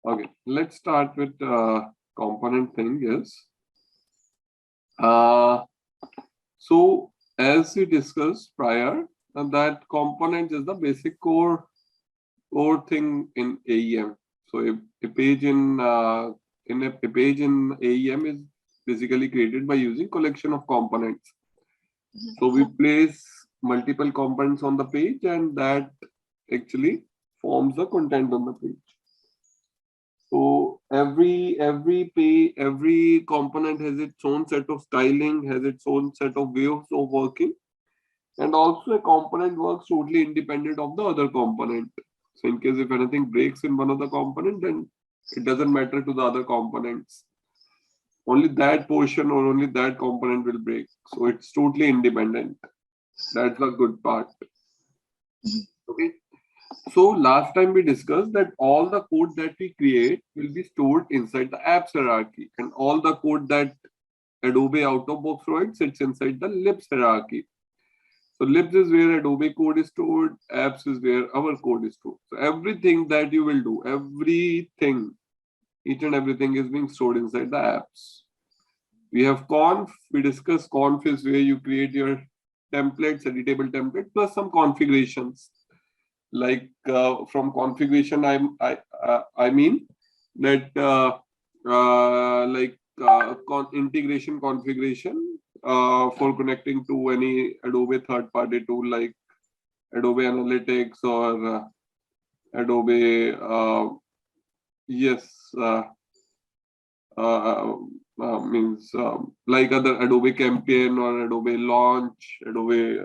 Okay, let's start with component thing. Yes. So as we discussed prior, that component is the basic core thing in AEM. So a page in a page in AEM is basically created by using collection of components. So we place multiple components on the page, and that actually forms the content on the page. So every component has its own set of styling, has its own set of ways of working, and also a component works totally independent of the other component. So in case if anything breaks in one of the component, then it doesn't matter to the other components. Only that portion or only that component will break. So it's totally independent. That's the good part. Okay. So last time we discussed that all the code that we create will be stored inside the apps hierarchy, and all the code that Adobe out of box provides sits inside the libs hierarchy. So libs is where Adobe code is stored, apps is where our code is stored. So everything that you will do, everything, each and everything is being stored inside the apps. We have conf, we discussed conf is where you create your templates, editable template, plus some configurations. Like from configuration, I mean that integration configuration for connecting to any Adobe third-party tool like Adobe Analytics or Adobe means like other Adobe Campaign or Adobe Launch, Adobe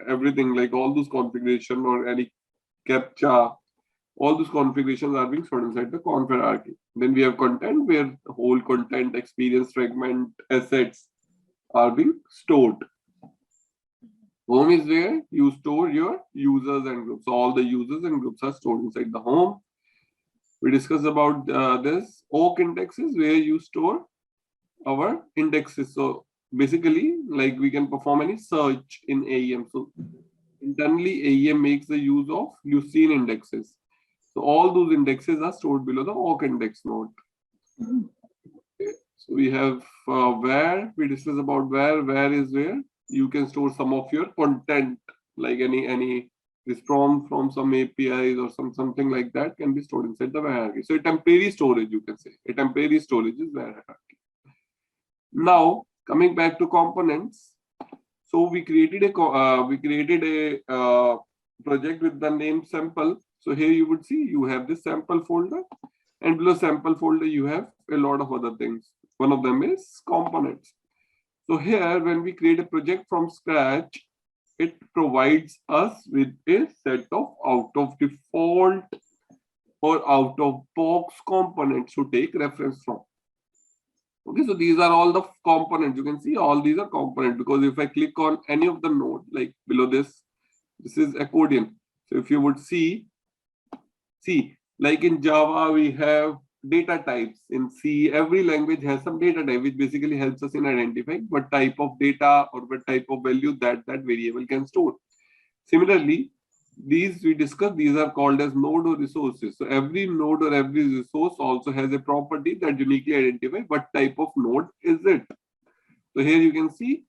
everything, like all those configuration or any CAPTCHA, all those configurations are being stored inside the conf hierarchy. Then we have content where the whole content, experience, fragment, assets are being stored. Home is where you store your users and groups. So all the users and groups are stored inside the home. We discussed about this. Oak indexes where you store our indexes. So basically, like we can perform any search in AEM. So internally, AEM makes the use of Lucene indexes. So all those indexes are stored below the awk index node. Okay. So we have where we discuss about where is where you can store some of your content, like any this from some APIs or something like that can be stored inside the hierarchy. So a temporary storage, you can say a temporary storage is where hierarchy. Now coming back to components, so we created a project with the name sample. So here you would see you have this sample folder, and below sample folder you have a lot of other things. One of them is components. So here when we create a project from scratch, it provides us with a set of out of default or out of box components to take reference from. Okay, so these are all the components. You can see all these are components, because if I click on any of the node, like below this is accordion. So if you would see, like in Java, we have data types. In C, every language has some data type, which basically helps us in identifying what type of data or what type of value that variable can store. Similarly, these we discussed, these are called as node or resources. So every node or every resource also has a property that uniquely identifies what type of node is it. So here you can see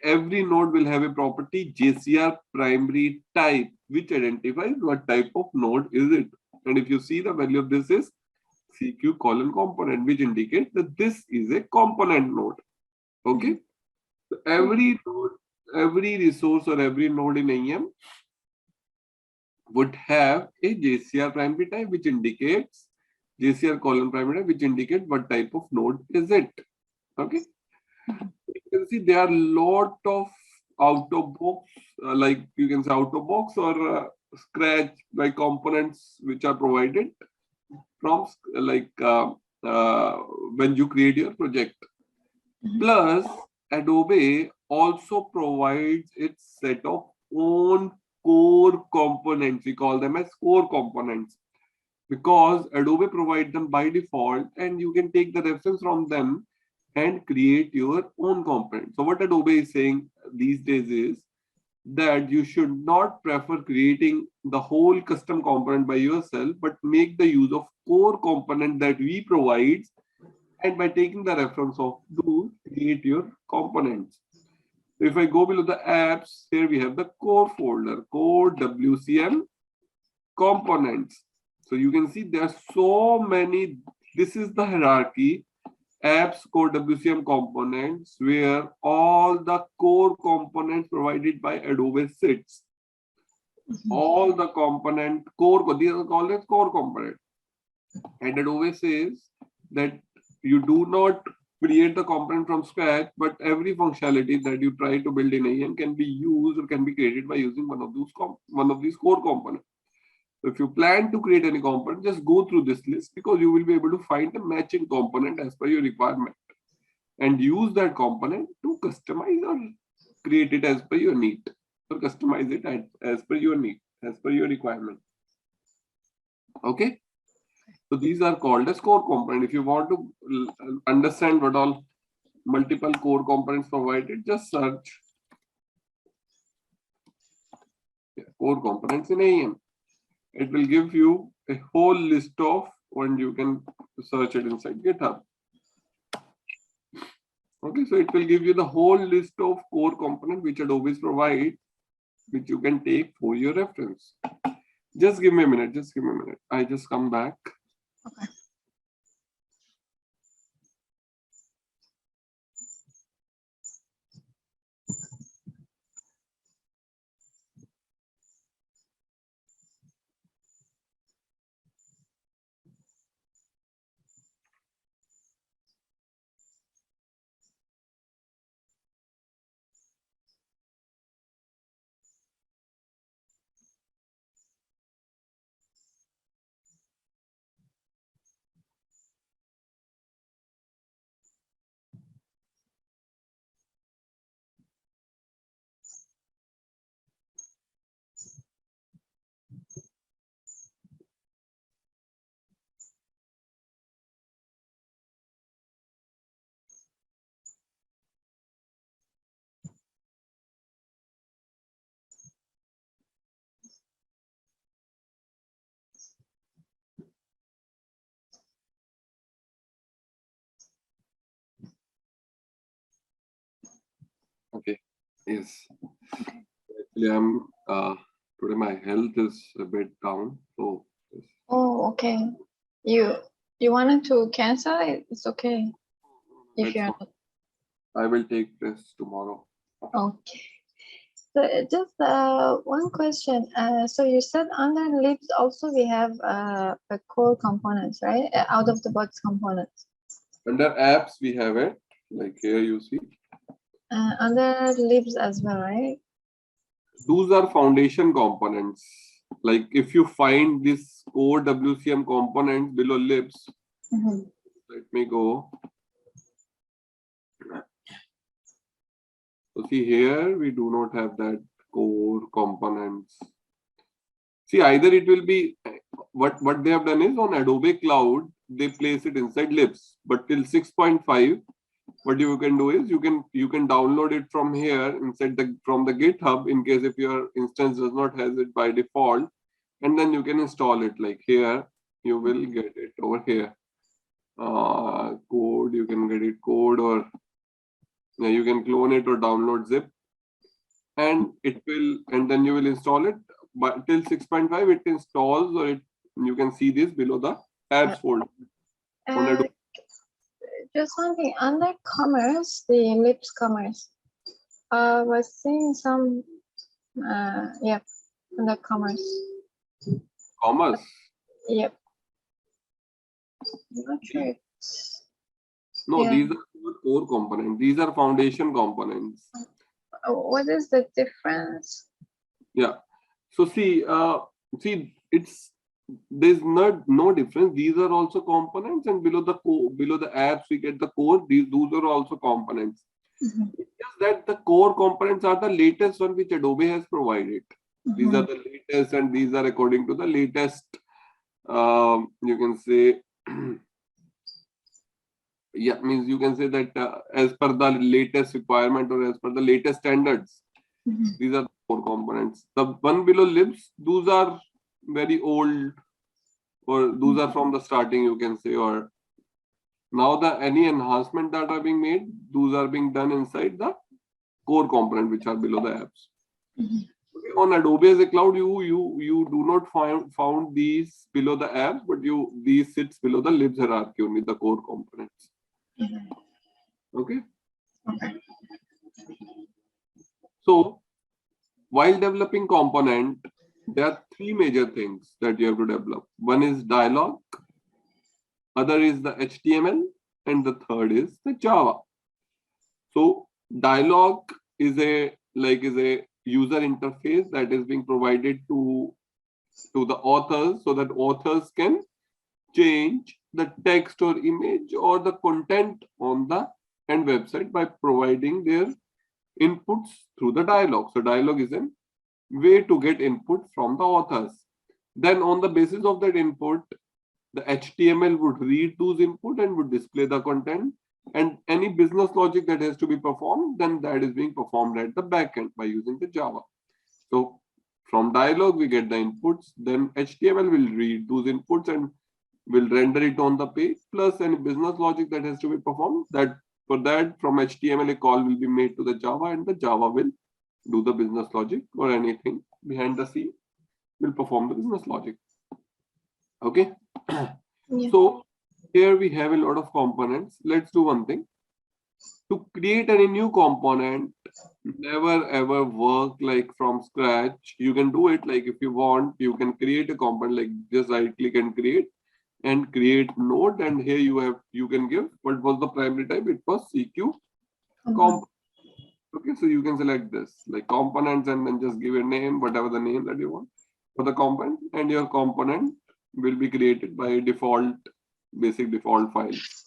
every node will have a property JCR primary type, which identifies what type of node is it. And if you see, the value of this is CQ colon component, which indicates that this is a component node. Okay. So every node, every resource or every node in AEM would have a JCR primary type, which indicates JCR colon primary type, which indicates what type of node is it. Okay. You can see there are a lot of out of box, like you can say out of box or scratch like components which are provided from when you create your project. Plus, Adobe also provides its set of own core components. We call them as core components, because Adobe provides them by default, and you can take the reference from them and create your own component. So what Adobe is saying these days is that you should not prefer creating the whole custom component by yourself, but make the use of core component that we provide, and by taking the reference of those, create your components. So if I go below the apps, here we have the core folder, core WCM components. So you can see there are so many. This is the hierarchy. Apps core WCM components, where all the core components provided by Adobe sits. All the component core, these are called as core component. And Adobe says that you do not create the component from scratch, but every functionality that you try to build in AM can be used or can be created by using one of these core components. So if you plan to create any component, just go through this list, because you will be able to find a matching component as per your requirement and use that component to customize or create it as per your need, or customize it as per your need, as per your requirement. Okay. So these are called as core component. If you want to understand what all multiple core components provided, just search core components in AM. It will give you a whole list of, and you can search it inside GitHub. Okay, so it will give you the whole list of core components which Adobe provide, which you can take for your reference. Just give me a minute. Just give me a minute. I just come back. Okay. Okay. Yes. Actually, I'm today my health is a bit down. So yes. Oh, okay. You wanted to cancel it? It's okay. If you're not. I will take this tomorrow. Okay. So just one question. So you said under libs also we have a core components, right? Out of the box components. Under apps, we have it. Like here you see. Under libs as well, right? Those are foundation components. Like if you find this core WCM component below libs, let me go. So see here, we do not have that core components. See, either it will be what they have done is on Adobe Cloud, they place it inside libs, but till 6.5, what you can do is you can download it from here inside from the GitHub, in case if your instance does not has it by default, and then you can install it. Like here, you will get it over here. Code, you can get it code, or yeah, you can clone it or download zip, and it will, and then you will install it. But till 6.5, it installs, or you can see this below the apps folder. Just one thing, under commerce, the libs commerce, was seeing some, yep, under commerce. Commerce. Yep. I'm not sure. No, yeah. These are core components. These are foundation components. What is the difference? Yeah. So see, there's no difference. These are also components, and below the apps we get the core. Those are also components. It's just that the core components are the latest one which Adobe has provided. These are the latest, and these are according to the latest. You can say, yeah, means you can say that as per the latest requirement or as per the latest standards. These are core components. The one below libs, those are very old, or those are from the starting, you can say, or now the any enhancement that are being made, those are being done inside the core component, which are below the apps. Okay, on Adobe as a cloud, you do not found these below the apps, but these sits below the libs hierarchy only, the core components. Okay. So while developing component, there are three major things that you have to develop. One is Dialog, other is the HTML, and the third is the Java. So Dialog is a user interface that is being provided to the authors, so that authors can change the text or image or the content on the end website by providing their inputs through the dialog. So dialog is a way to get input from the authors. Then on the basis of that input, the HTML would read those input and would display the content, and any business logic that has to be performed, then that is being performed at the backend by using the Java. So from dialog we get the inputs, then HTML will read those inputs and will render it on the page, plus any business logic that has to be performed. That for that, from HTML a call will be made to the Java, and the Java will do the business logic, or anything behind the scene will perform the business logic. Okay. Yeah. So here we have a lot of components. Let's do one thing. To create any new component, never ever work like from scratch. You can do it like if you want, you can create a component, like just right click and create node, and here you can give what was the primary type. It was CQ comp. Okay, so you can select this like components and then just give a name, whatever the name that you want for the component, and your component will be created by default, basic default files.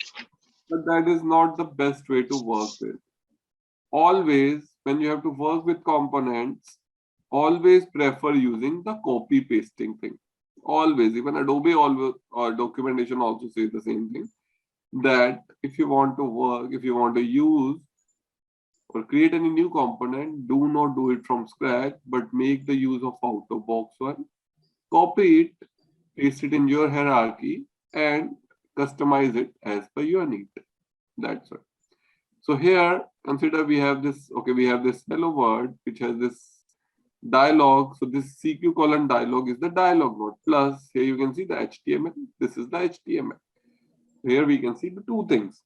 But that is not the best way to work with. Always, when you have to work with components, always prefer using the copy pasting thing. Always, even Adobe always, or documentation also says the same thing, that if you want to work, if you want to use or create any new component, do not do it from scratch, but make the use of out-of-box one. Copy it, paste it in your hierarchy, and customize it as per your need. That's it. So here, consider we have this, okay, we have this hello world, which has this dialog. So this CQ colon dialog is the dialog node. Plus here you can see the HTML. This is the HTML. Here we can see the two things.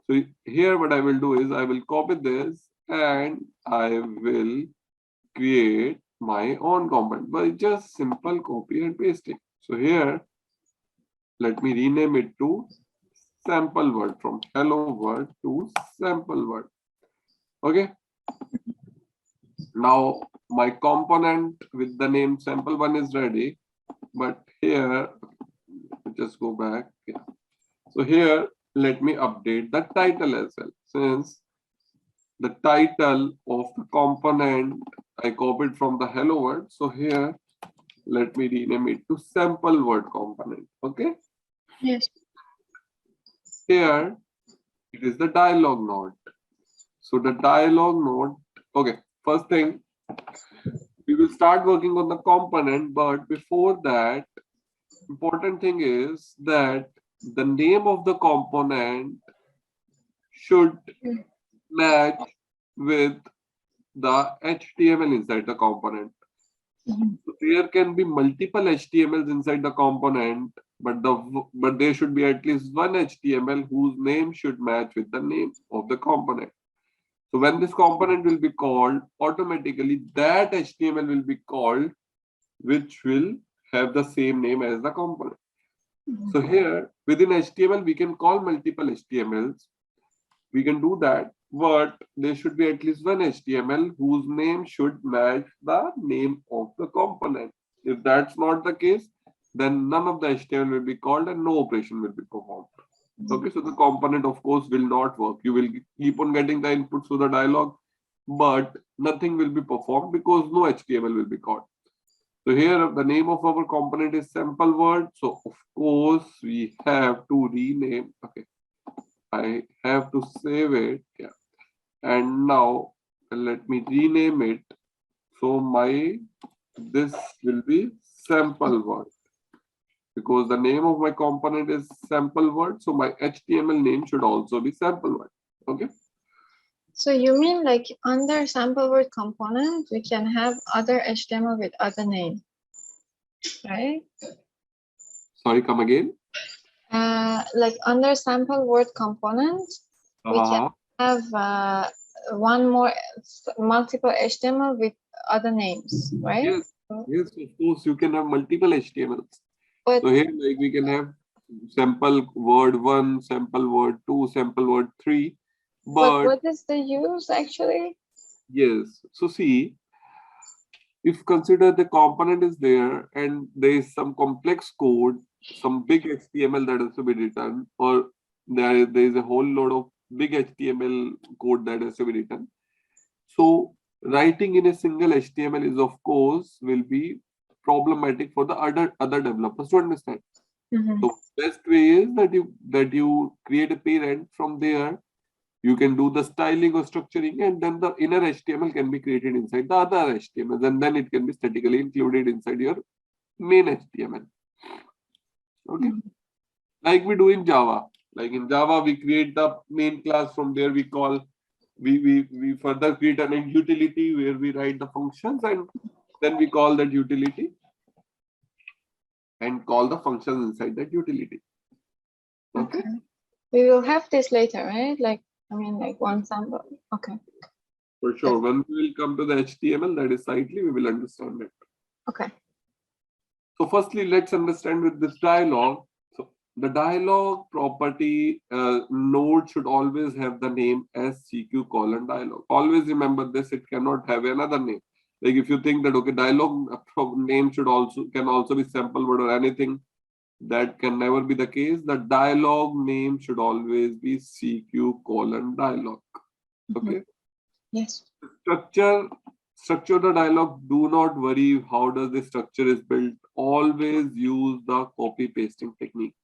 So here what I will do is I will copy this and I will create my own component by just simple copy and pasting. So here, let me rename it to sample word, from hello world to sample word. Okay. Now my component with the name sample one is ready, but here, just go back. Yeah. So here, let me update the title as well. Since the title of the component I copied from the hello world, so here let me rename it to sample word component. Okay. Yes. Here it is the dialog node. So the dialog node. Okay. First thing, we will start working on the component, but before that, important thing is that the name of the component should match with the HTML inside the component. So there can be multiple HTMLs inside the component, but there should be at least one HTML whose name should match with the name of the component. So when this component will be called, automatically that HTML will be called, which will have the same name as the component. So here within HTML, we can call multiple HTMLs. We can do that, but there should be at least one HTML whose name should match the name of the component. If that's not the case, then none of the HTML will be called and no operation will be performed. Okay, so the component of course will not work. You will keep on getting the inputs to the dialog, but nothing will be performed because no HTML will be called. So here the name of our component is sample word. So of course we have to rename. Okay, I have to save it. Yeah. And now let me rename it. So this will be sample word, because the name of my component is sample word. So my HTML name should also be sample word. Okay. So you mean like under sample word component, we can have other HTML with other name, right? Sorry, come again. Like under sample word component, we can have one more multiple HTML with other names, right? Yes, yes, of course, you can have multiple HTMLs. But, so here, like, we can have sample word 1, sample word 2, sample word 3. but what is the use actually? Yes, so see, if consider the component is there and there is some complex code, some big HTML that has to be written, or there is a whole load of big HTML code that has to be written. So writing in a single HTML is, of course, will be problematic for the other developers to understand. So best way is that you create a parent. From there you can do the styling or structuring, and then the inner HTML can be created inside the other HTML, and then it can be statically included inside your main HTML. Okay. Like we do in Java. Like in Java, we create the main class. From there we call we further create an utility where we write the functions, and then we call that utility and call the functions inside that utility. Okay. We will have this later, right? Like, I mean, like one sample. Okay. For sure. When we will come to the HTML, that is slightly, we will understand it. Okay. So firstly, let's understand with this dialog. So the dialog property node should always have the name as CQ:dialog. Always remember this, it cannot have another name. Like if you think that, okay, dialog name can also be sample word or anything, that can never be the case. The dialog name should always be CQ:dialog. Okay. Yes. Structure the dialog. Do not worry how does the structure is built. Always use the copy pasting technique.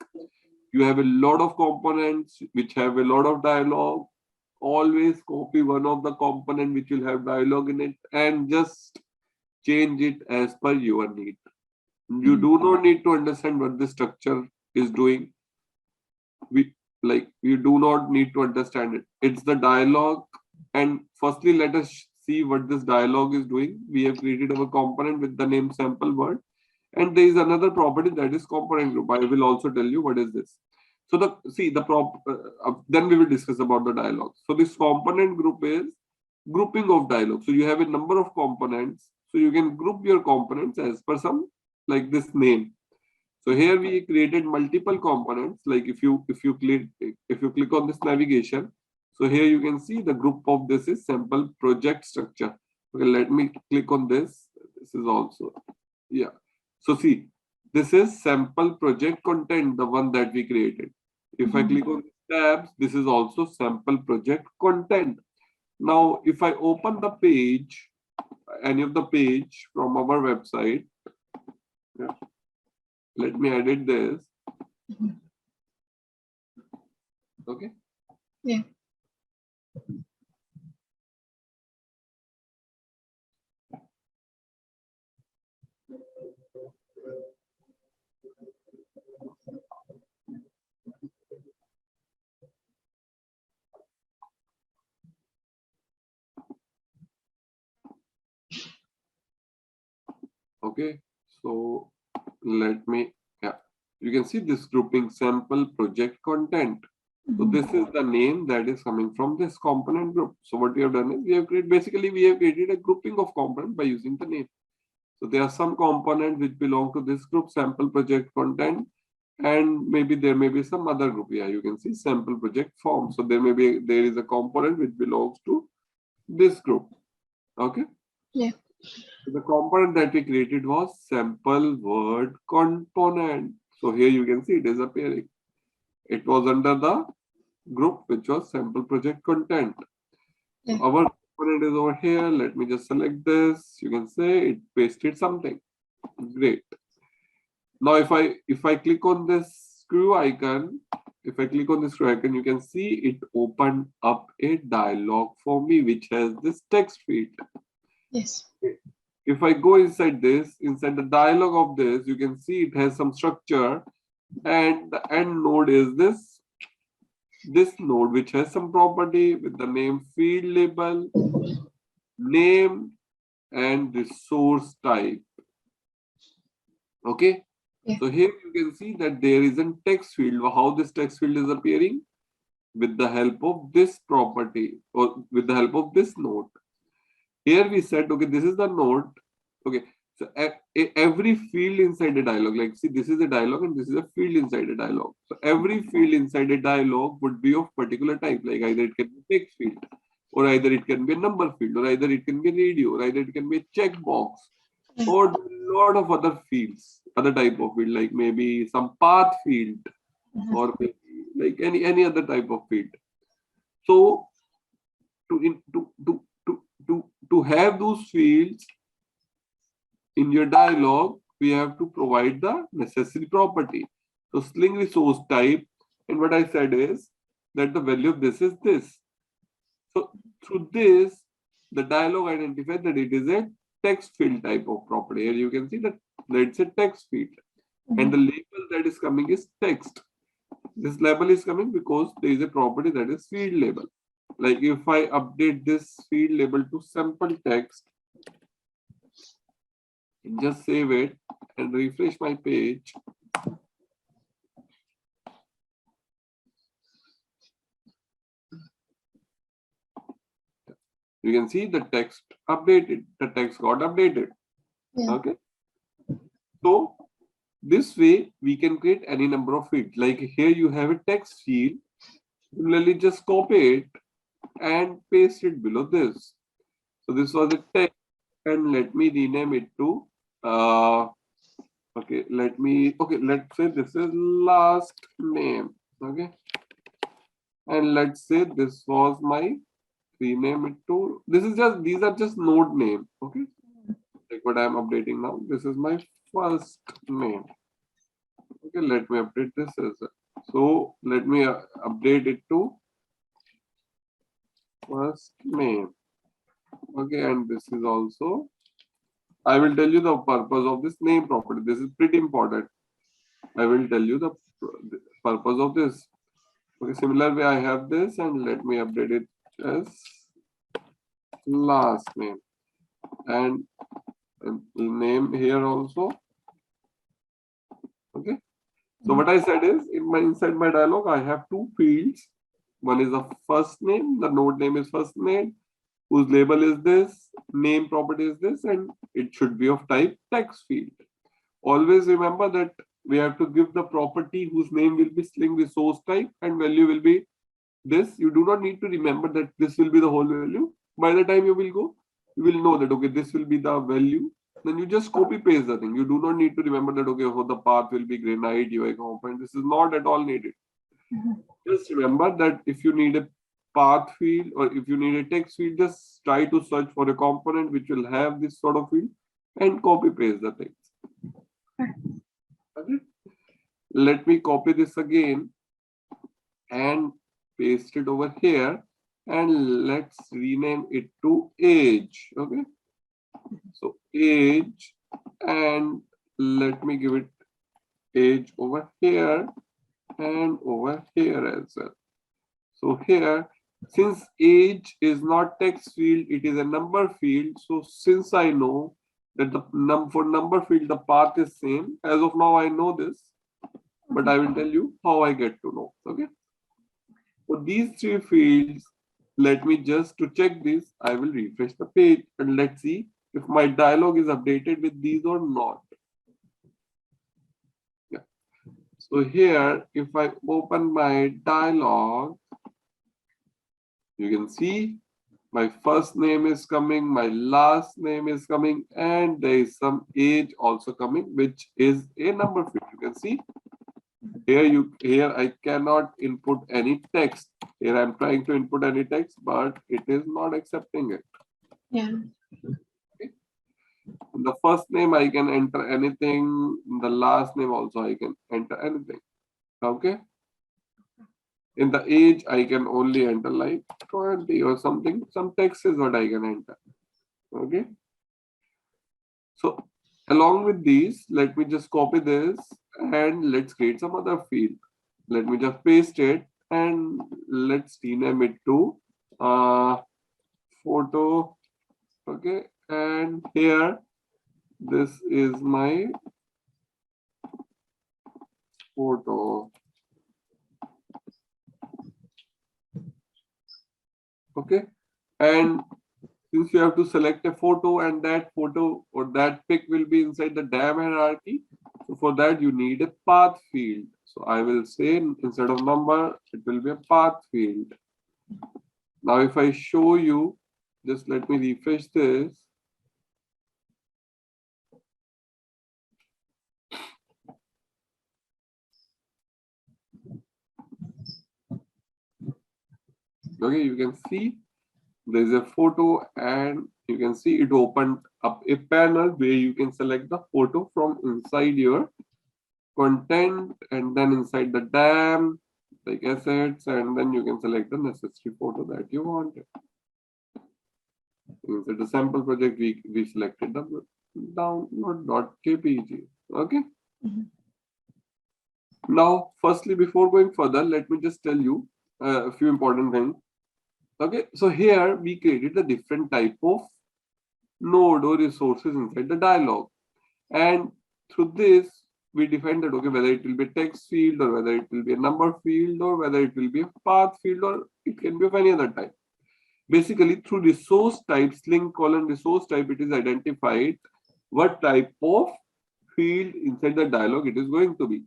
You have a lot of components which have a lot of dialog. Always copy one of the component which will have dialog in it and just change it as per your need. You do not need to understand what the structure is doing. You do not need to understand it. It's the dialog. And firstly, let us see what this dialog is doing. We have created our component with the name sample word, and there is another property that is component group. I will also tell you what is this. So then we will discuss about the dialog. So this component group is grouping of dialog. So you have a number of components. So you can group your components as per some like this name. So here we created multiple components. Like if you click on this navigation, so here you can see the group of this is sample project structure. Okay, let me click on this. This is also, yeah. So see, this is sample project content, the one that we created. If I click on tabs, this is also sample project content. Now, if I open the page, any of the page from our website, yeah, let me edit this. Okay. Yeah. Okay, so let me, yeah, you can see this grouping sample project content. So this is the name that is coming from this component group. So what we have done is we have created a grouping of components by using the name. So there are some components which belong to this group, sample project content, and maybe there may be some other group. Yeah, you can see sample project form. So there is a component which belongs to this group. Okay. Yeah. So the component that we created was sample word component. So here you can see it is appearing. It was under the group which was sample project content. So our component is over here. Let me just select this. You can say it pasted something. Great. Now if I click on this screw icon, you can see it opened up a dialog for me which has this text field. Yes. if I go inside this, inside the dialog of this, you can see it has some structure, and the end node is this node, which has some property with the name field label, name, and resource type. Okay. Yeah. So here you can see that there is a text field. How this text field is appearing? With the help of this property, or with the help of this node. Here we said, okay, this is the node. Okay. So every field inside a dialog, like see, this is a dialog and this is a field inside a dialog. So every field inside a dialog would be of particular type, like either it can be text field, or either it can be a number field, or either it can be radio, or either it can be a checkbox, or a lot of other fields, other type of field, like maybe some path field, or maybe like any other type of field. So to have those fields in your dialog, we have to provide the necessary property. So Sling resource type, and what I said is that the value of this is this. So through this, the dialog identifies that it is a text field type of property. Here you can see that it's a text field, and the label that is coming is text. This label is coming because there is a property that is field label. Like if I update this field label to sample text, just save it and refresh my page. You can see the text updated, the text got updated. Yeah. Okay. So this way we can create any number of fields. Like here you have a text field. Similarly, just copy it and paste it below this. So this was a text, and let me rename it to okay, let's say this is last name. Okay, and let's say this was my rename it to, this is just, these are just node name. Okay, like what I'm updating now, this is my first name. Okay, let me update this as well. So let me update it to first name. Okay, and this is also, I will tell you the purpose of this name property. This is pretty important. I will tell you the purpose of this. Okay, similar way I have this, and let me update it as last name, and name here also. Okay. So what I said is, inside my dialog, I have two fields. One is the first name, the node name is first name, whose label is this, name property is this, and it should be of type text field. Always remember that we have to give the property whose name will be Sling resource type and value will be this. You do not need to remember that this will be the whole value. By the time you will go, you will know that, okay, this will be the value. Then you just copy paste the thing. You do not need to remember that, okay, the path will be granite UI component. This is not at all needed. Just remember that if you need a path field or if you need a text field, just try to search for a component which will have this sort of field and copy paste the things. Okay. Let me copy this again and paste it over here, and let's rename it to age. Okay. So age, and let me give it age over here and over here as well. So here, since age is not text field, it is a number field. So since I know that the for number field, the path is same. As of now, I know this, but I will tell you how I get to know. Okay. For these three fields, let me just to check this, I will refresh the page and let's see if my dialog is updated with these or not. Yeah. So here, if I open my dialog, you can see my first name is coming, my last name is coming, and there is some age also coming, which is a number field. You can see here I cannot input any text. Here I'm trying to input any text, but it is not accepting it. Yeah. Okay. In the first name I can enter anything. In the last name also I can enter anything. Okay. In the age I can only enter like 20 or something. Some text is what I can enter. Okay. So along with these, let me just copy this and let's create some other field. Let me just paste it and let's rename it to photo. Okay, and here this is my photo. Okay, and since you have to select a photo and that photo or that pic will be inside the DAM hierarchy, so for that you need a path field. So I will say instead of number, it will be a path field. Now if I show you, just let me refresh this. Okay, you can see there's a photo and you can see it opened up a panel where you can select the photo from inside your content and then inside the DAM, like assets, and then you can select the necessary photo that you wanted. Inside the sample project, we selected the download.kpg. Okay. Mhm. Now, firstly, before going further, let me just tell you a few important things. Okay, so here we created a different type of node or resources inside the dialog, and through this we define that, okay, whether it will be a text field or whether it will be a number field or whether it will be a path field or it can be of any other type. Basically, through resource type, Sling colon resource type, it is identified what type of field inside the dialog it is going to be.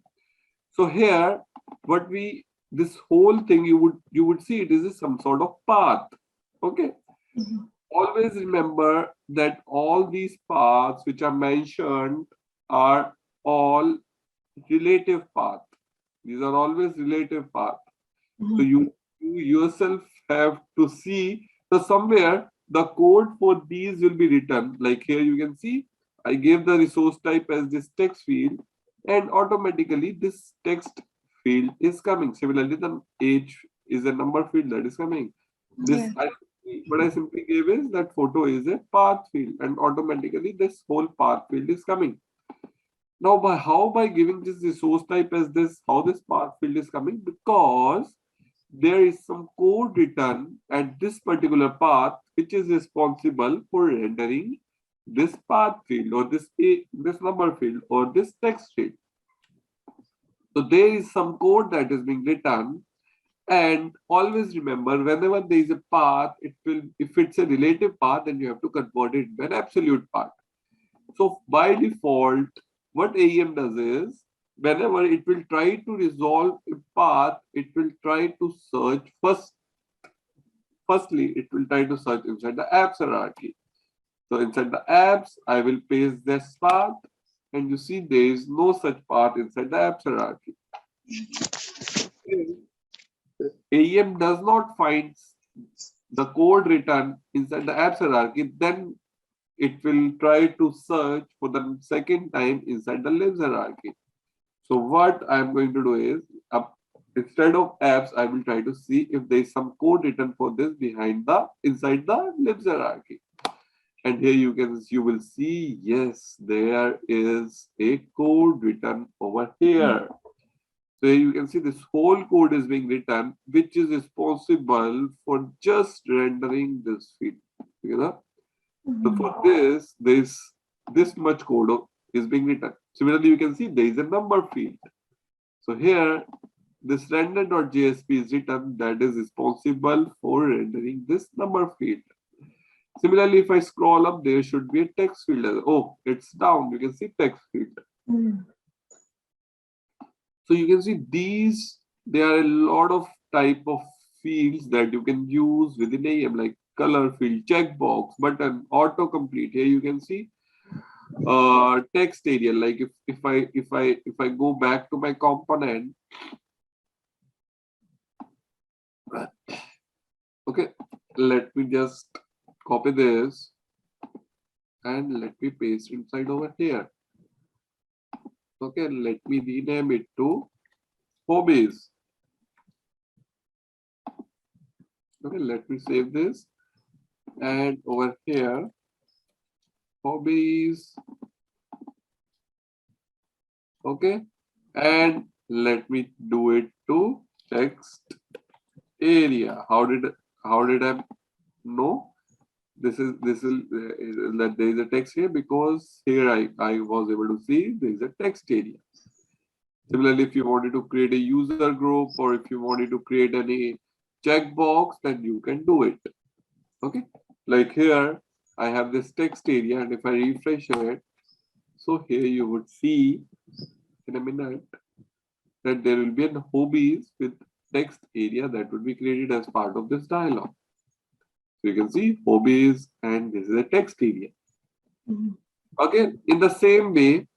So here, what we this whole thing you would see it is some sort of path. Okay. Mhm. Always remember that all these paths which are mentioned are all relative path. These are always relative path. So Mhm. you yourself have to see. So somewhere the code for these will be written. Like here you can see I gave the resource type as this text field, and automatically this text field is coming. Similarly, the age is a number field that is coming. This Yeah. what I simply gave is that photo is a path field, and automatically this whole path field is coming. Now, by giving this resource type as this, how this path field is coming? Because there is some code written at this particular path which is responsible for rendering this path field or this number field or this text field. So there is some code that is being written, and always remember whenever there is a path, it will, if it's a relative path, then you have to convert it into an absolute path. So by default, what AEM does is whenever it will try to resolve a path, it will try to search firstly, it will try to search inside the apps hierarchy. So inside the apps, I will paste this path, and you see there is no such path inside the apps hierarchy. AEM does not find the code written inside the apps hierarchy, then it will try to search for the second time inside the libs hierarchy. So what I'm going to do is, instead of apps, I will try to see if there is some code written for this inside the libs hierarchy. And here you will see, yes, there is a code written over here. So you can see this whole code is being written, which is responsible for just rendering this field. You know, so for this much code is being written. Similarly, you can see there is a number field. So here, this render.jsp is written that is responsible for rendering this number field. Similarly, if I scroll up, there should be a text field. Oh, it's down. You can see text field. Mhm. So you can see these, there are a lot of type of fields that you can use within AEM, like color field, checkbox, button, autocomplete. Here you can see text area. Like if I go back to my component, okay, let me just copy this and let me paste inside over here. Okay, let me rename it to hobbies. Okay, let me save this, and over here hobbies, Okay, and let me do it to text area. How did I know this is that there is a text here? Because here I was able to see there is a text area. Similarly, if you wanted to create a user group or if you wanted to create any checkbox, then you can do it. Okay, like here I have this text area, and if I refresh it, so here you would see in a minute that there will be an hobbies with text area that would be created as part of this dialog. So you can see hobbies, and this is a text area. Mhm. Again, in the same way,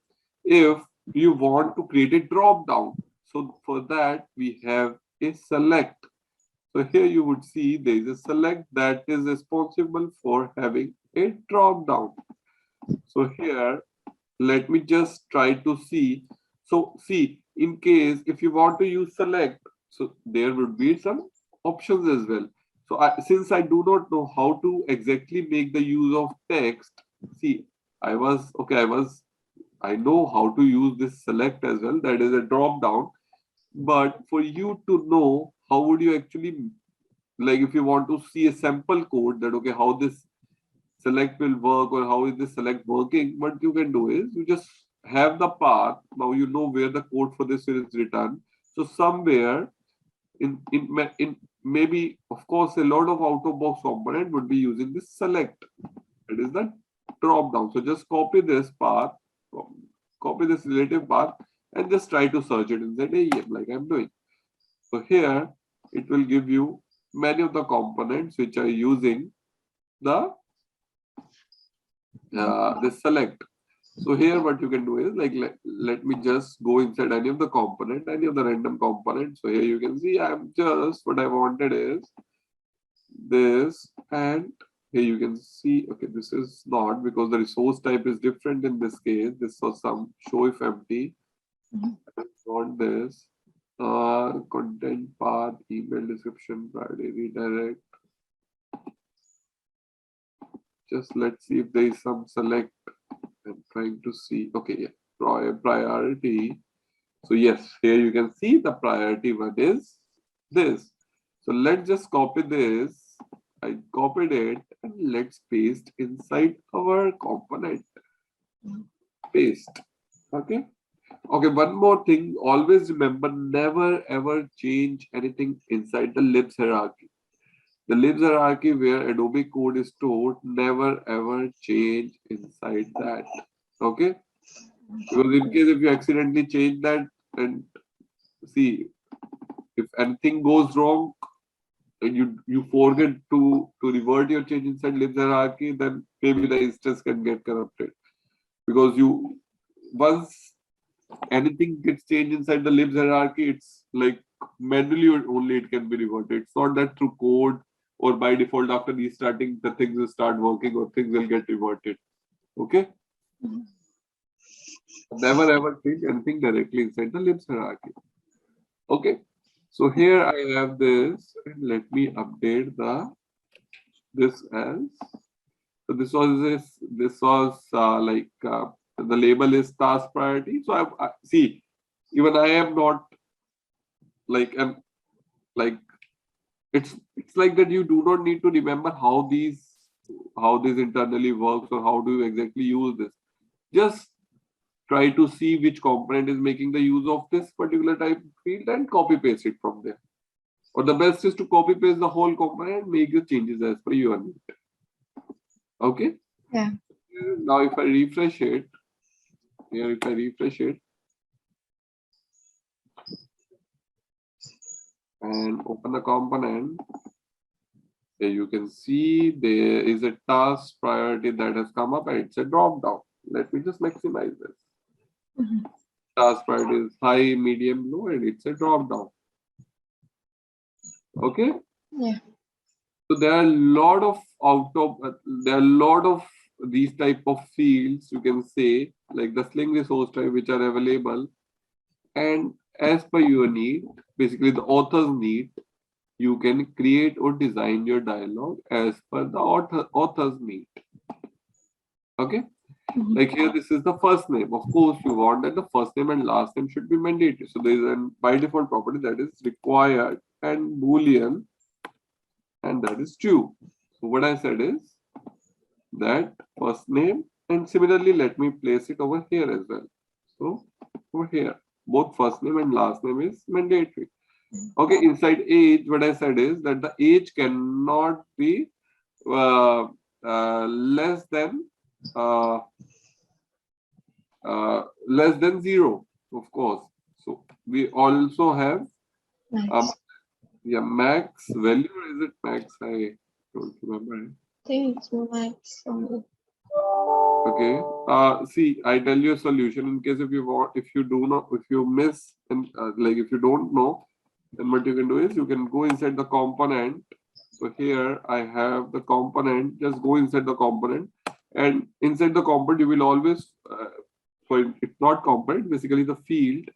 if you want to create a drop down, so for that we have a select. So here you would see there is a select that is responsible for having a drop down. So here, let me just try to see. So see, in case if you want to use select, so there would be some options as well. So since I do not know how to exactly make the use of text, see, I know how to use this select as well. That is a drop down. But for you to know, how would you actually, like if you want to see a sample code that, okay, how this select will work or how is this select working, what you can do is you just have the path. Now you know where the code for this is written. So somewhere in maybe, of course, a lot of out of box component would be using this select. It is the drop down. So just copy this path, copy this relative path, and just try to search it inside AEM like I'm doing. So here it will give you many of the components which are using the this select. So here what you can do is like let me just go inside any of the component, any of the random component. So here you can see I'm just what I wanted is this, and here you can see, okay, this is not because the resource type is different in this case. This was some show if empty. Mhm. I want this content path, email description, Friday redirect. Just let's see if there is some select. I'm trying to see. Okay, yeah, priority. So yes, here you can see the priority one is this. So let's just copy this. I copied it and let's paste inside our component. Paste. Okay. Okay, one more thing. Always remember, never ever change anything inside the libs hierarchy. The libs hierarchy where Adobe code is stored, never ever change inside that. Okay. Because in case if you accidentally change that, and see, if anything goes wrong and you forget to revert your change inside libs hierarchy, then maybe the instance can get corrupted. Because you once anything gets changed inside the libs hierarchy, it's like manually only it can be reverted. It's not that through code or by default after restarting the things will start working or things will get reverted. Okay? Mhm. Never ever change anything directly inside the libs hierarchy. Okay. So here I have this, and let me update this as. So this was the label is task priority. So I see, even I am not like I'm like it's like that you do not need to remember how this internally works or how do you exactly use this. Just try to see which component is making the use of this particular type field and copy paste it from there. Or the best is to copy paste the whole component and make the changes as per your need. Okay. Yeah. Now if I refresh it, here if I refresh it and open the component, here you can see there is a task priority that has come up and it's a drop down. Let me just maximize this. Mhm. Task priority is high, medium, low, and it's a drop down. Okay. Yeah. So there are a lot of there are a lot of these type of fields you can say like the Sling resource type which are available, and as per your need, basically the author's need, you can create or design your dialogue as per the author's need. Okay. Like here, this is the first name. Of course, you want that the first name and last name should be mandatory. So there is a by default property that is required and Boolean, and that is true. So what I said is that first name, and similarly, let me place it over here as well. So over here, both first name and last name is mandatory. Okay, inside age, what I said is that the age cannot be less than uh, less than 0, of course. So we also have Nice. yeah, max value, or is it max? I don't remember. I think it's max only. Okay. See, I tell you a solution in case if you want, if you do not, if you miss, and like if you don't know, then what you can do is you can go inside the component. So here I have the component. Just go inside the component, and inside the component you will always so it's not component, basically the field,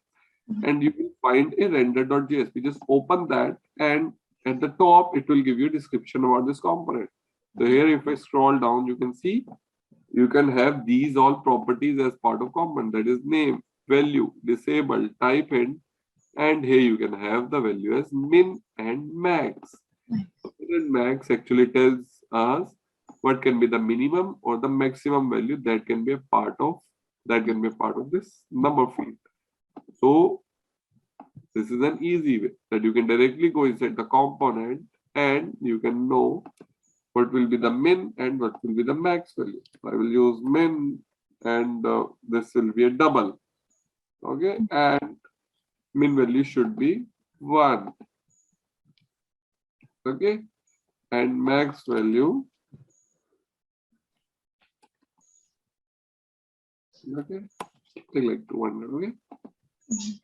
and you will find a render.jsp. Just open that, and at the top it will give you a description about this component. So here, if I scroll down, you can see you can have these all properties as part of component. That is name, value, disable, type in, and here you can have the value as min and max. So min and max actually tells us what can be the minimum or the maximum value that can be a part of this number field. So this is an easy way that you can directly go inside the component and you can know what will be the min and what will be the max value. I will use min, and this will be a double. Okay, and min value should be 1. Okay, and max value. Okay, something like 200. Okay,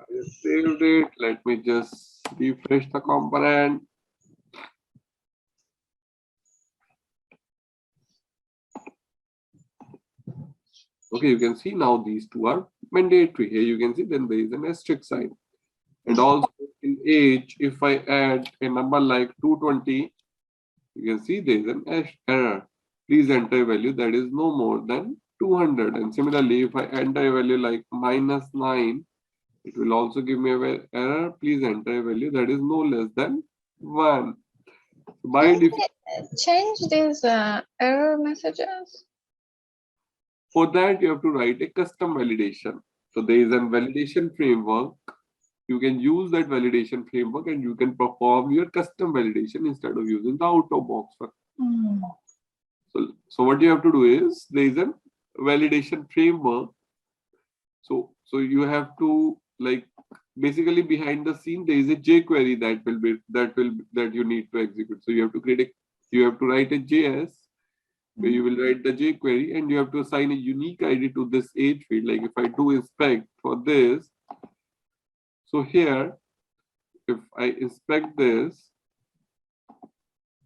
I just saved it. Let me just refresh the component. Okay, you can see now these two are mandatory. Here you can see then there is an asterisk sign. And also in age, if I add a number like 220, you can see there is an error. Please enter a value that is no more than 200. And similarly, if I enter a value like -9, it will also give me an error. Please enter a value that is no less than 1. By default, Change these error messages. for that, you have to write a custom validation. So there is a validation framework. You can use that validation framework and you can perform your custom validation instead of using the out-of-box one. So what you have to do is there is a validation framework. So you have to, like, basically behind the scene there is a jQuery that you need to execute. So you have to write a JS where you will write the jQuery and you have to assign a unique ID to this age field. Like if I do inspect for this, so here, if I inspect this,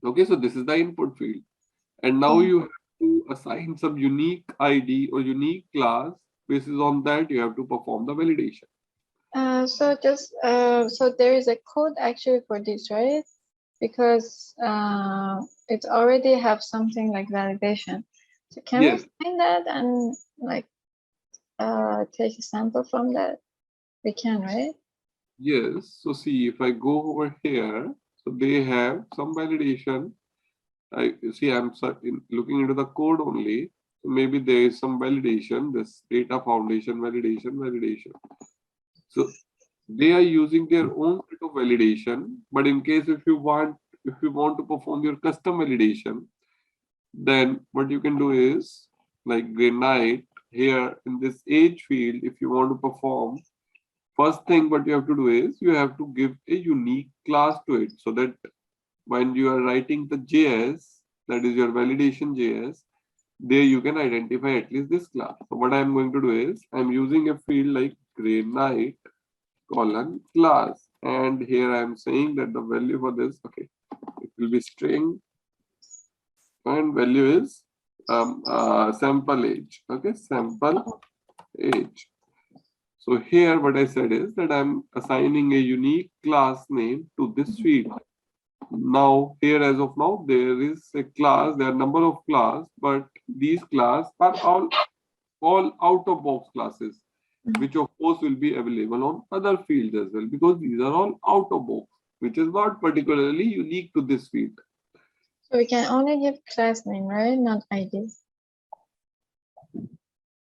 okay, so this is the input field. And now you have to assign some unique ID or unique class. Basis on that, you have to perform the validation. So there is a code actually for this, right? Because it already have something like validation. So can we find that and like take a sample from that? We can, right? Yes. So see, if I go over here, so they have some validation. I see I'm looking into the code only. So maybe there is some validation, this data foundation validation. So they are using their own set of validation. But in case if you want to perform your custom validation, then what you can do is like granite here in this age field. If you want to perform, first thing what you have to do is you have to give a unique class to it, so that when you are writing the JS, that is your validation JS, there you can identify at least this class. So what I'm going to do is I'm using a field like granite class, and here I'm saying that the value for this, okay, it will be string, and value is sample age. Okay, sample age. So here what I said is that I'm assigning a unique class name to this field. Now here as of now there is a class, there are number of class, but these class are all all out-of-box classes, which of course will be available on other fields as well, because these are all out-of-box, which is not particularly unique to this field. So we can only give class name, right? Not ID.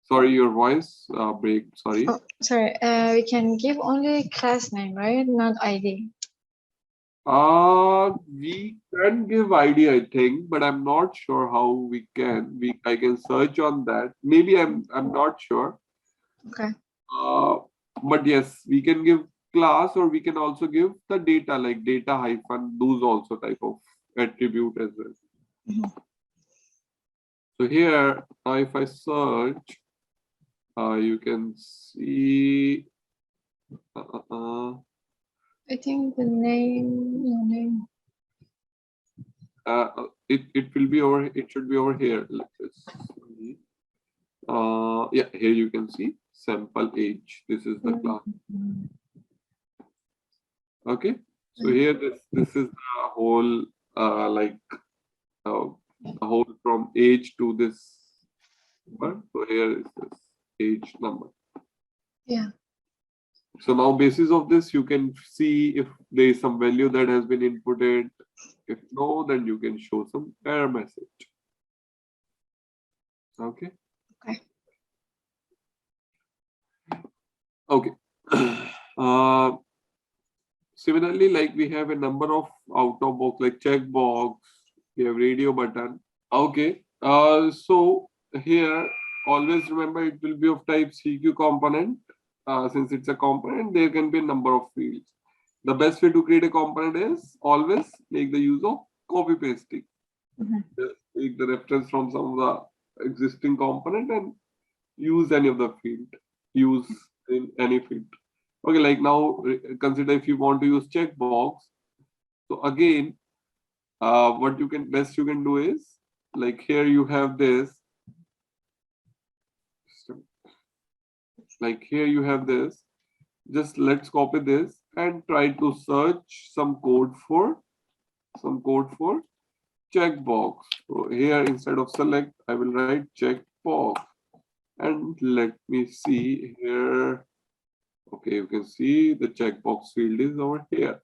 Sorry, your voice break. Sorry. Oh, sorry. We can give only class name, right? Not ID. We can give ID, I think, but I'm not sure how we can. I can search on that. Maybe I'm not sure. Okay. But yes, we can give class, or we can also give the data, like data hyphen, those also type of attribute as well. So here, if I search, you can see. I think the name. It will be over. It should be over here. Let's see. Yeah, here you can see sample age. This is the class. Okay, so here this is the whole the whole from age to this number. So here is this age number. Yeah. So now basis of this, you can see if there is some value that has been inputted. If no, then you can show some error message. Okay. Okay. Okay. Similarly, like we have a number of out-of-box, like checkbox, we have radio button. Okay. So here, always remember it will be of type CQ component. Since it's a component, there can be a number of fields. The best way to create a component is always make the use of copy pasting. Just take the reference from some of the existing component and use any of the field. Use in any field. Okay, like now consider if you want to use checkbox. So again, what you can do is, like here you have this. Like here you have this. Just let's copy this and try to search some code for checkbox. So here instead of select, I will write checkbox. And let me see here. Okay, you can see the checkbox field is over here.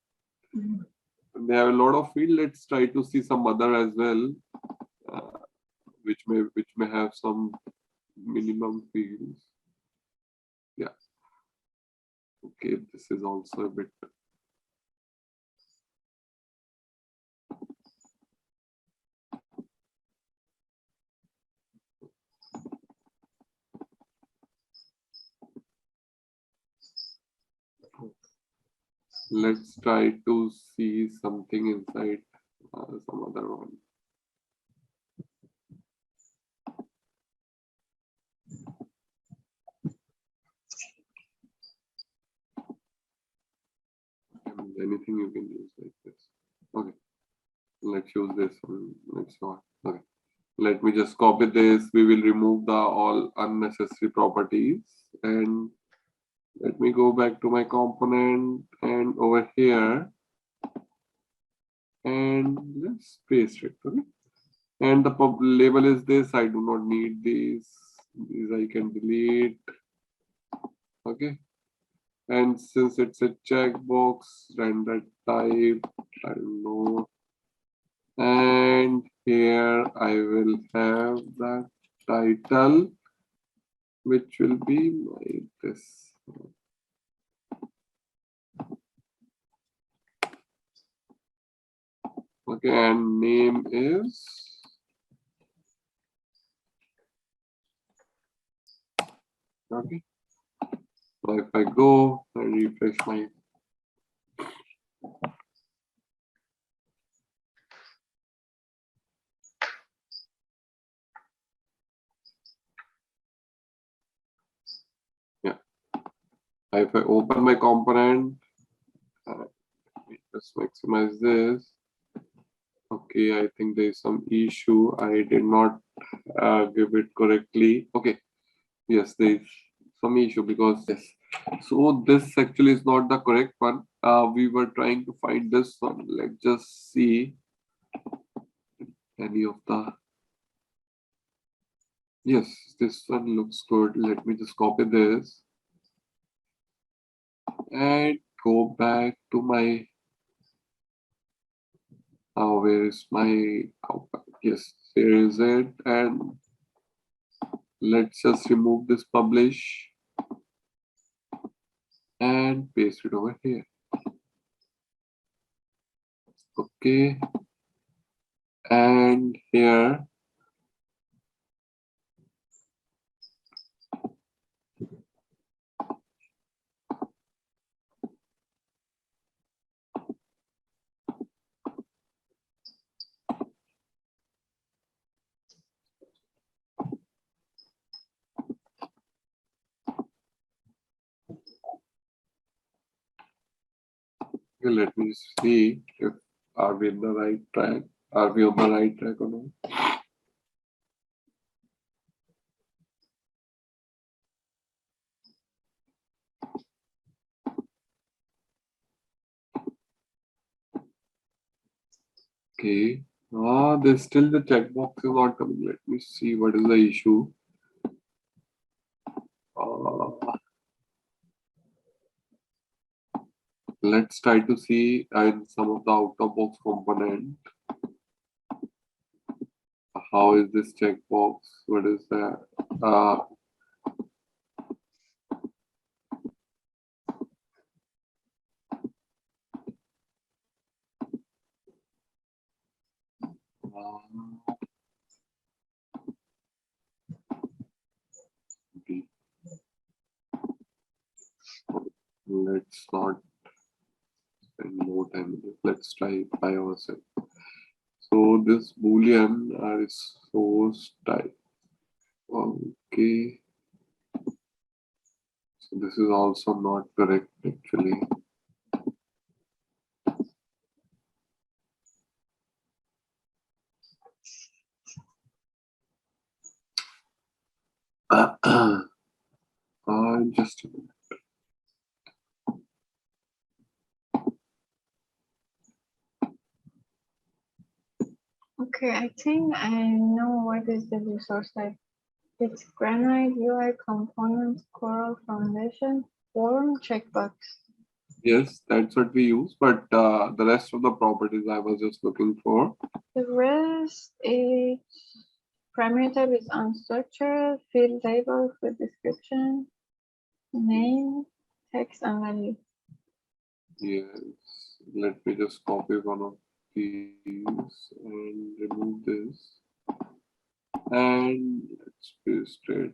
They have a lot of field. Let's try to see some other as well, which may have some minimum fields. Yeah. Okay, this is also a bit. Let's try to see something inside some other one. Anything you can use like this. Okay, let's use this one. Let's not. Okay, let me just copy this. We will remove the all unnecessary properties, and let me go back to my component and over here, and let's paste it. Okay, and the label is this. I do not need these. These I can delete. Okay. And since it's a checkbox, render type, I don't know. And here I will have the title, which will be like this. Okay, and name is. Okay. So if I go and refresh my. Yeah. If I open my component, just maximize this. Okay, I think there is some issue. I did not give it correctly. Okay. Yes, there is some issue because yes. So this actually is not the correct one. We were trying to find this one. Let's just see any of the. Yes, this one looks good. Let me just copy this and go back to my, where is my output? Yes, here is it. And let's just remove this publish and paste it over here. Okay. And here, okay, let me see if are we in the right track. Are we on the right track or not? Okay. There's still the checkbox is not coming. Let me see what is the issue. Let's try to see in some of the out-of-box component. How is this checkbox? What is that? Okay. Let's not spend more time with it. Let's try it by ourselves. So this boolean is source type. Okay. So this is also not correct actually. Just a minute. Okay, I think I know what is the resource type. It's Granite UI Components Coral Foundation Form Checkbox. Yes, that's what we use, but the rest of the properties I was just looking for. The rest is primary type is unstructured, field label with description, name, text, and value. Yes, let me just copy one of these and remove this. And let's paste it.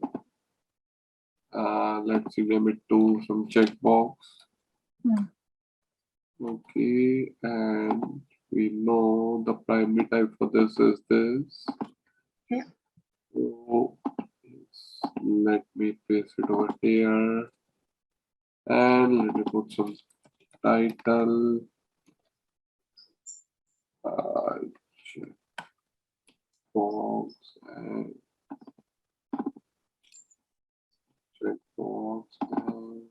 Let's rename it to some checkbox. Okay, and we know the primary type for this is this. Yeah. So let me paste it over here. And let me put some title. Checkbox and checkbox and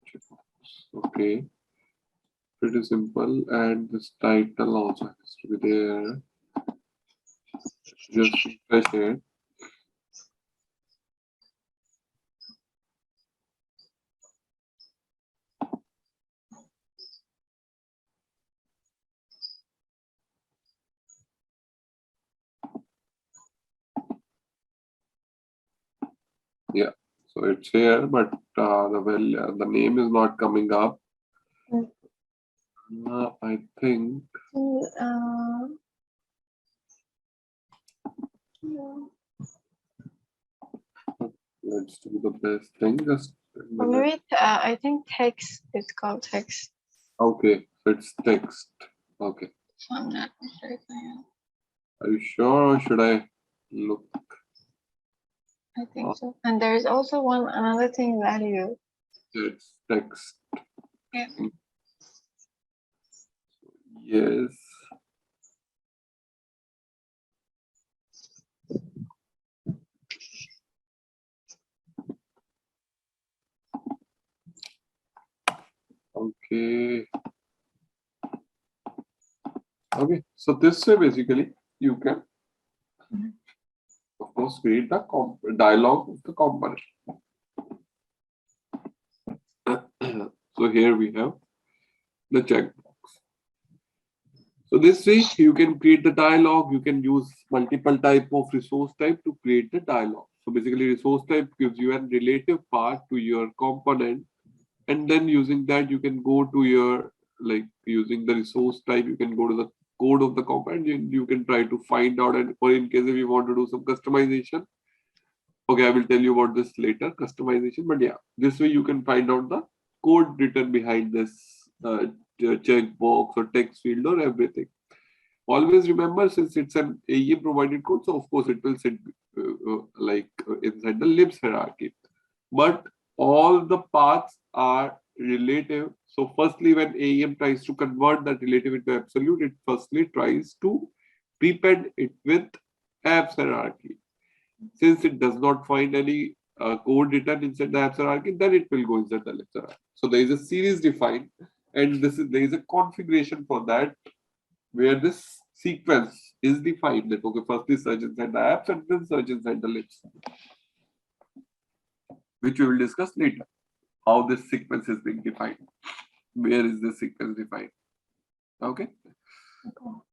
checkbox. Okay, pretty simple. And this title also has to be there. Just refresh it. Yeah, so it's here, but the name is not coming up. I think. Let's do the best thing. Just maybe I think text is called text. okay, so it's text. Okay. I'm not certain. Are you sure, or should I look? I think so. And there is also another thing, value. It's text. Yeah. Yes. Okay. Okay. So this way basically you can Suppose create the dialog of the component. So here we have the checkbox. So this way you can create the dialog. You can use multiple type of resource type to create the dialog. So basically resource type gives you a relative part to your component, and then using that you can go to your, like using the resource type, you can go to the code of the component and you can try to find out, and or in case if you want to do some customization. Okay, I will tell you about this later, customization. But yeah, this way you can find out the code written behind this checkbox or text field or everything. Always remember, since it's an AEM provided code, so of course it will sit inside the libs hierarchy. But all the paths are relative. So firstly, when AEM tries to convert that relative into absolute, it firstly tries to prepend it with apps hierarchy. Since it does not find any code written inside the apps hierarchy, then it will go inside the libs hierarchy. So there is a series defined, and there is a configuration for that, where this sequence is defined that okay, firstly search inside the apps and then search inside the libs, which we will discuss later. How this sequence is being defined. Where is this sequence defined? Okay.